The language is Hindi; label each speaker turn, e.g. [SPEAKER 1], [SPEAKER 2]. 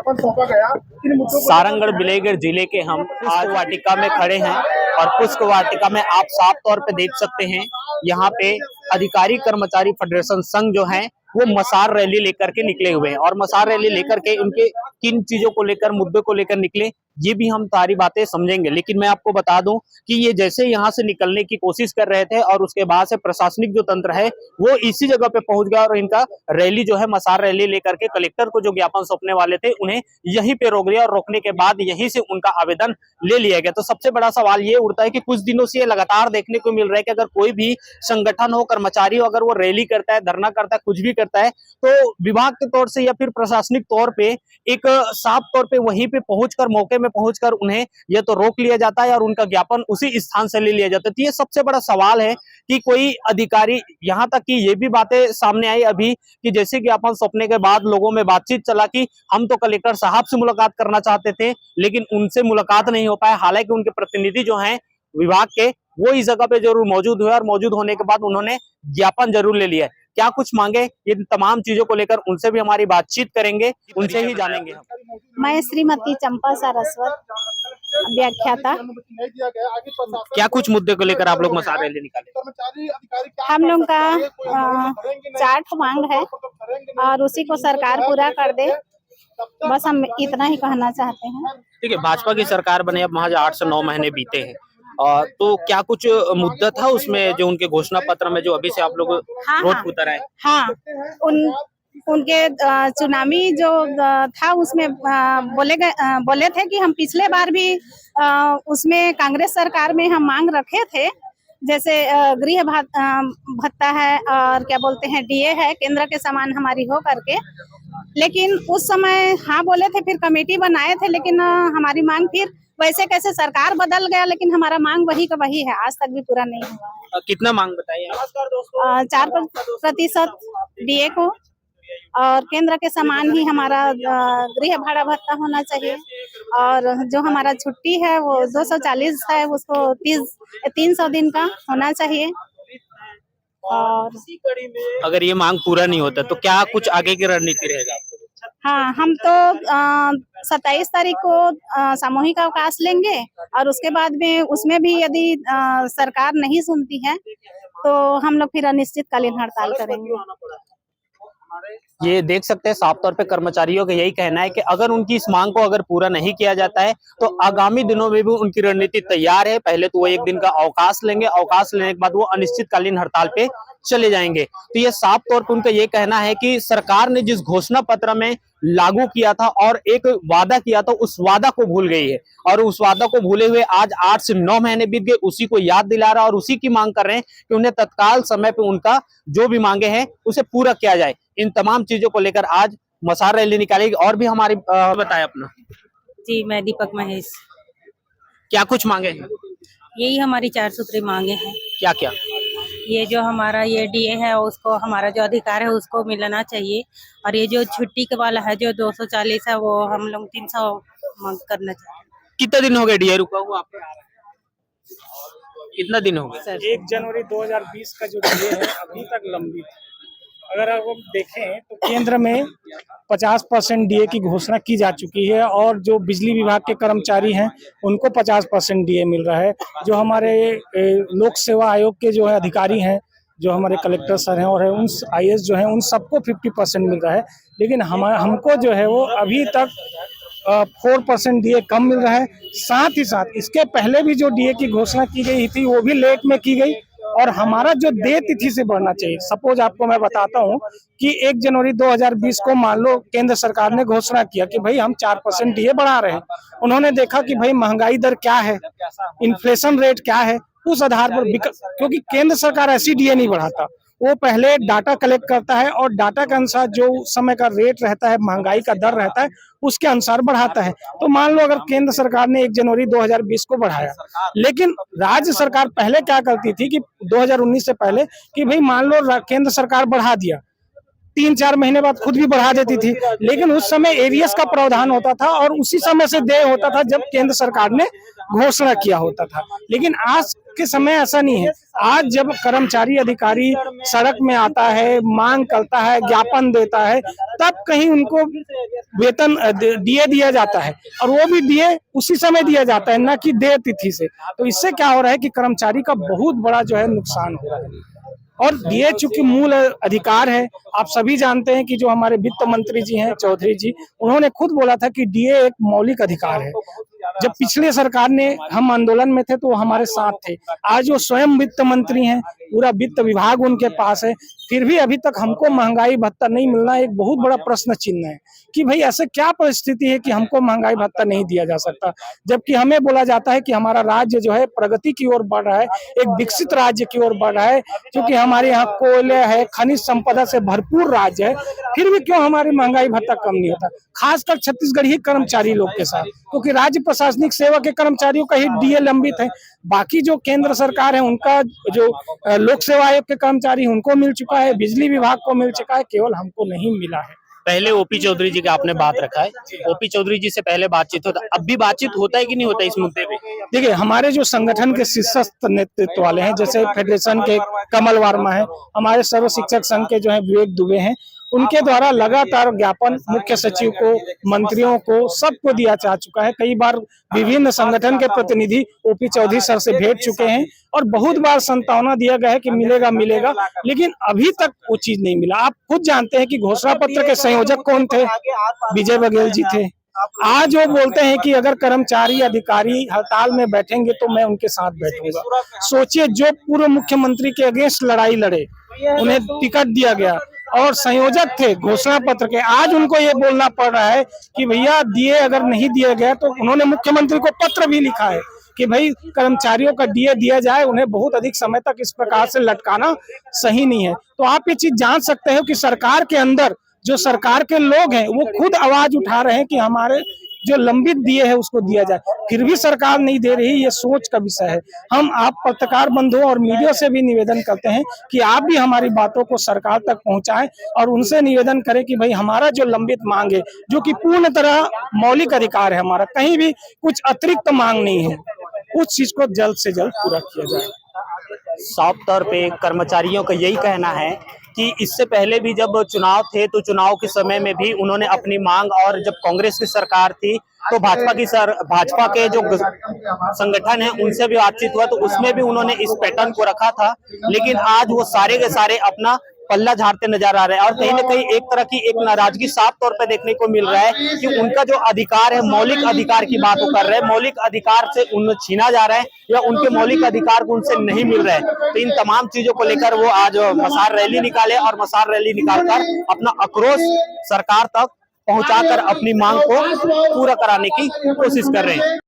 [SPEAKER 1] ज्ञापन सौंपा गया।
[SPEAKER 2] सारंगढ़ बिलेगढ़ जिले के हम आज वाटिका में खड़े हैं और पुष्प वाटिका में आप साफ तौर पे देख सकते हैं यहाँ पे अधिकारी कर्मचारी फेडरेशन संघ जो है वो मसार रैली लेकर के निकले हुए हैं और मसार रैली लेकर के उनके किन चीजों को लेकर मुद्दे को लेकर निकले ये भी हम सारी बातें समझेंगे। लेकिन मैं आपको बता दूं कि ये जैसे यहाँ से निकलने की कोशिश कर रहे थे और उसके बाद से प्रशासनिक जो तंत्र है वो इसी जगह पे पहुंच गया और इनका रैली जो है मसार रैली लेकर के कलेक्टर को जो ज्ञापन सौंपने वाले थे उन्हें यहीं पे रोक दिया और रोकने के बाद यहीं से उनका आवेदन ले लिया गया। तो सबसे बड़ा सवाल ये उठता है कि कुछ दिनों से ये लगातार देखने को मिल रहा है कि अगर कोई भी संगठन हो, कर्मचारी हो, अगर वो रैली करता है, धरना करता है, कुछ भी करता है तो विभाग के तौर से या फिर प्रशासनिक तौर पे एक साफ तौर पे वहीं पे पहुंचकर मौके में पहुंचकर उन्हें या तो रोक लिया जाता है और उनका ज्ञापन उसी स्थान से ले लिया जाता है। तो ये सबसे बड़ा सवाल है कि कोई अधिकारी, यहाँ तक कि ये भी बातें सामने आई अभी कि जैसे ज्ञापन सौंपने के बाद लोगों में बातचीत चला कि हम तो कलेक्टर साहब से मुलाकात करना चाहते थे लेकिन उनसे मुलाकात नहीं हो पाया। हालांकि उनके प्रतिनिधि जो हैं विभाग के वो इस जगह पे जरूर मौजूद हुए और मौजूद होने के बाद उन्होंने ज्ञापन जरूर ले लिया। क्या कुछ मांगे इन तमाम चीजों को लेकर उनसे भी हमारी बातचीत करेंगे, उनसे ही जानेंगे हम।
[SPEAKER 3] मैं श्रीमती चंपा सारस्वत, व्याख्याता।
[SPEAKER 2] क्या कुछ मुद्दे को लेकर आप लोग मसार रैली निकाले?
[SPEAKER 3] हम लोग का 4 मांग है और उसी को सरकार पूरा कर दे, बस हम इतना ही कहना चाहते हैं।
[SPEAKER 2] ठीक है, भाजपा की सरकार बने अब महज 8 से 9 महीने बीते हैं और तो क्या कुछ मुद्दा था उसमें जो उनके घोषणा पत्र में जो अभी से आप लोग रोड पर उतर आए?
[SPEAKER 3] हाँ, उनके चुनावी जो था उसमें बोले थे कि हम पिछले बार भी उसमें कांग्रेस सरकार में हम मांग रखे थे, जैसे गृह भत्ता है और क्या बोलते हैं डीए है, केंद्र के समान हमारी हो करके। लेकिन उस समय हाँ बोले थे, फिर कमेटी बनाए थे, लेकिन हमारी मांग फिर वैसे कैसे सरकार बदल गया लेकिन हमारा मांग वही का वही है, आज तक भी पूरा नहीं हुआ।
[SPEAKER 2] कितना मांग बताइए?
[SPEAKER 3] 4% डीए को और केंद्र के समान ही हमारा गृह भाड़ा भत्ता होना चाहिए और जो हमारा छुट्टी है वो 240 है, उसको 300 दिन का होना चाहिए। और
[SPEAKER 2] अगर ये मांग पूरा नहीं होता तो क्या कुछ आगे की रणनीति रहेगा?
[SPEAKER 3] हाँ, हम तो 27 तारीख को सामूहिक अवकाश लेंगे और उसके बाद में उसमें भी यदि सरकार नहीं सुनती है तो हम लोग फिर अनिश्चितकालीन हड़ताल करेंगे।
[SPEAKER 2] ये देख सकते हैं साफ तौर पे कर्मचारियों का यही कहना है कि अगर उनकी इस मांग को अगर पूरा नहीं किया जाता है तो आगामी दिनों में भी उनकी रणनीति तैयार है। पहले तो वो 1 दिन का अवकाश लेंगे, अवकाश लेने के बाद वो अनिश्चितकालीन हड़ताल पे चले जाएंगे। तो ये साफ तौर पर उनका ये कहना है कि सरकार ने जिस घोषणा पत्र में लागू किया था और एक वादा किया था उस वादा को भूल गई है और उस वादा को भूले हुए आज 8 से 9 महीने बीत गए, उसी को याद दिला रहा और उसी की मांग कर रहे हैं कि उन्हें तत्काल समय पे उनका जो भी मांगे हैं उसे पूरा किया जाए। इन तमाम चीजों को लेकर आज मसार रैली निकालेगी। और भी हमारी बताए अपना।
[SPEAKER 4] जी, मैं दीपक महेश।
[SPEAKER 2] क्या कुछ मांगे हैं?
[SPEAKER 4] यही हमारी 4 सूत्री मांगे हैं।
[SPEAKER 2] क्या क्या?
[SPEAKER 4] ये जो हमारा ये डीए है उसको हमारा जो अधिकार है उसको मिलना चाहिए और ये जो छुट्टी के वाला है जो 240 है वो हम लोग 300 मांग करना चाहिए।
[SPEAKER 2] कितना दिन हो गए डीए रुका हुआ आपका? कितना दिन हो गए?
[SPEAKER 5] 1 जनवरी 2020 का जो डीए है अभी तक लंबित है। अगर आप देखें तो केंद्र में 50% डीए की घोषणा की जा चुकी है और जो बिजली विभाग के कर्मचारी हैं उनको 50% डीए मिल रहा है। जो हमारे लोक सेवा आयोग के जो है अधिकारी हैं, जो हमारे कलेक्टर सर हैं और उन आईएएस जो हैं उन सबको 50% मिल रहा है। लेकिन हमको जो है वो अभी तक 4% डीए कम मिल रहा है। साथ ही साथ इसके पहले भी जो डीए की घोषणा की गई थी वो भी लेट में की गई और हमारा जो देय तिथि से बढ़ना चाहिए। सपोज आपको मैं बताता हूँ कि 1 जनवरी 2020 को मान लो केंद्र सरकार ने घोषणा किया कि भाई हम 4% डीए बढ़ा रहे हैं। उन्होंने देखा कि भाई महंगाई दर क्या है, इन्फ्लेशन रेट क्या है, उस आधार पर क्योंकि केंद्र सरकार ऐसी डीए नहीं बढ़ाता, वो पहले डाटा कलेक्ट करता है और डाटा के अनुसार जो समय का रेट रहता है, महंगाई का दर रहता है, उसके अनुसार बढ़ाता है। तो मान लो अगर केंद्र सरकार ने 1 जनवरी 2020 को बढ़ाया, लेकिन राज्य सरकार पहले क्या करती थी कि 2019 से पहले कि भाई मान लो केंद्र सरकार बढ़ा दिया, 3-4 महीने बाद खुद भी बढ़ा देती थी, लेकिन उस समय एरियस का प्रावधान होता था और उसी समय से देय होता था जब केंद्र सरकार ने घोषणा किया होता था। लेकिन आज के समय ऐसा नहीं है। आज जब कर्मचारी अधिकारी सड़क में आता है, मांग करता है, ज्ञापन देता है, तब कहीं उनको वेतन डीए दिया जाता है, और वो भी डीए उसी समय दिया जाता है, न कि देय तिथि से। तो इससे क्या हो रहा है कि कर्मचारी का बहुत बड़ा जो है नुकसान हो रहा है। और डीए चूंकि मूल अधिकार है, आप सभी जानते हैं कि जो हमारे वित्त मंत्री जी हैं चौधरी जी, उन्होंने खुद बोला था कि डीए एक मौलिक अधिकार है। जब पिछले सरकार ने, हम आंदोलन में थे तो वो हमारे साथ थे। आज वो स्वयं वित्त मंत्री हैं, पूरा वित्त विभाग उनके पास है, फिर भी अभी तक हमको महंगाई भत्ता नहीं मिलना एक बहुत बड़ा प्रश्न चिन्ह है कि भाई ऐसे क्या परिस्थिति है कि हमको महंगाई भत्ता नहीं दिया जा सकता, जबकि हमें बोला जाता है कि हमारा राज्य जो है प्रगति की ओर बढ़ रहा है, एक विकसित राज्य की ओर बढ़ रहा है, क्योंकि हमारे यहाँ कोयले है, खनिज संपदा से भरपूर राज्य है, फिर भी क्यों हमारी महंगाई भत्ता कम नहीं होता, खासकर छत्तीसगढ़ ही कर्मचारी लोग के साथ, क्योंकि राज्य प्रशासनिक सेवा के कर्मचारियों का ही डीए लंबित है। बाकी जो केंद्र सरकार है उनका, जो लोक सेवा आयोग के कर्मचारी उनको मिल चुका है, बिजली विभाग को मिल चुका है, केवल हमको नहीं मिला है।
[SPEAKER 2] पहले ओपी चौधरी जी का आपने बात रखा है, ओपी चौधरी जी से पहले बातचीत होता, अब भी बातचीत होता है कि नहीं होता इस मुद्दे पे?
[SPEAKER 5] देखिए, हमारे जो संगठन के शीर्षस्थ नेतृत्व वाले हैं, जैसे फेडरेशन के कमल वर्मा है, हमारे सर्व शिक्षक संघ के जो है विवेक दुबे हैं, उनके द्वारा लगातार ज्ञापन मुख्य सचिव को, मंत्रियों को, सबको दिया जा चुका है। कई बार विभिन्न संगठन के प्रतिनिधि ओपी चौधरी सर से भेंट चुके हैं और बहुत बार संतावना दिया गया है कि मिलेगा मिलेगा, लेकिन अभी तक वो चीज नहीं मिला। आप खुद जानते हैं कि घोषणा पत्र के संयोजक कौन थे? विजय बघेल जी थे। आज वो बोलते हैं कि अगर कर्मचारी अधिकारी हड़ताल में बैठेंगे तो मैं उनके साथ बैठूंगा। सोचिए, जो पूर्व मुख्यमंत्री के अगेंस्ट लड़ाई लड़े, उन्हें टिकट दिया गया और संयोजक थे घोषणा पत्र के, आज उनको ये बोलना पड़ रहा है कि भैया डीए अगर नहीं दिया गया, तो उन्होंने मुख्यमंत्री को पत्र भी लिखा है कि भाई कर्मचारियों का डीए दिया जाए, उन्हें बहुत अधिक समय तक इस प्रकार से लटकाना सही नहीं है। तो आप ये चीज जान सकते हो कि सरकार के अंदर जो सरकार के लोग हैं वो खुद आवाज उठा रहे हैं कि हमारे जो लंबित दिए है उसको दिया जाए, फिर भी सरकार नहीं दे रही। ये सोच का विषय है। हम आप पत्रकार बंधुओं और मीडिया से भी निवेदन करते हैं कि आप भी हमारी बातों को सरकार तक पहुंचाएं और उनसे निवेदन करें कि भाई हमारा जो लंबित मांग है, जो कि पूर्ण तरह मौलिक अधिकार है हमारा, कहीं भी कुछ अतिरिक्त मांग नहीं है, उस चीज को जल्द से जल्द पूरा किया जाए।
[SPEAKER 2] साफ तौर पे कर्मचारियों का यही कहना है कि इससे पहले भी जब चुनाव थे तो चुनाव के समय में भी उन्होंने अपनी मांग, और जब कांग्रेस की सरकार थी तो भाजपा के जो संगठन है उनसे भी बातचीत हुआ, तो उसमें भी उन्होंने इस पैटर्न को रखा था। लेकिन आज वो सारे के सारे अपना पल्ला झाड़ते नजर आ रहे हैं और कहीं ना कहीं एक तरह की एक नाराजगी साफ तौर पे देखने को मिल रहा है कि उनका जो अधिकार है, मौलिक अधिकार की बात वो कर रहे हैं, मौलिक अधिकार से उन्हें छीना जा रहा है या उनके मौलिक अधिकार को उनसे नहीं मिल रहे हैं। तो इन तमाम चीजों को लेकर वो आज मसाल रैली निकाले और मसाल रैली निकालकर अपना आक्रोश सरकार तक पहुंचाकर अपनी मांग को पूरा कराने की कोशिश कर रहे हैं।